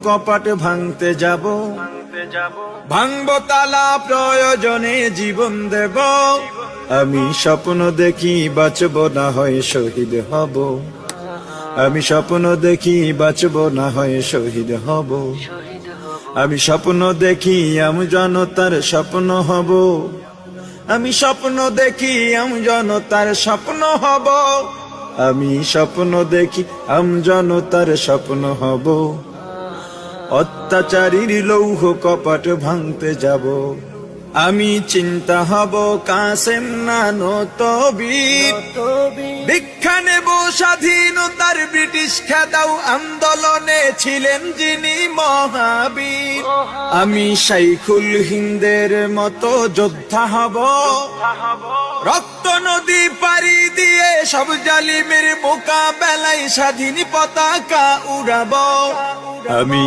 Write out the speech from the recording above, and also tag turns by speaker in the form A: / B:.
A: কপাট ভাঙতে যাব, ভাঙবো তালা প্রয়োজনে জীবন দেব। আমি স্বপ্ন দেখি বাঁচব না হয় শহীদ হব, আমি স্বপ্ন দেখি বাঁচব না হয় শহীদ হব। আমি স্বপ্ন দেখি আমি জনতার স্বপ্ন হব, আমি স্বপ্ন দেখি আমি জনতার স্বপ্ন হব। আমি স্বপ্ন দেখি আমি জনতার স্বপ্ন হব। অত্যাচারীর লৌহ কপাট ভাঙতে যাব। আমি চিন্তা হব কাসেম নানত বীর, দীক্ষা নেব স্বাধীনতার ব্রিটিশ খেদাও আন্দোলনে ছিলেন যিনি মহাবীর। আমি শাইখুল হিন্দের মতো যোদ্ধা হব, রক্ত নদী পাড়ি দিয়ে সব জালিমের মোকাবেলায় স্বাধীন পতাকা উড়াবো। আমি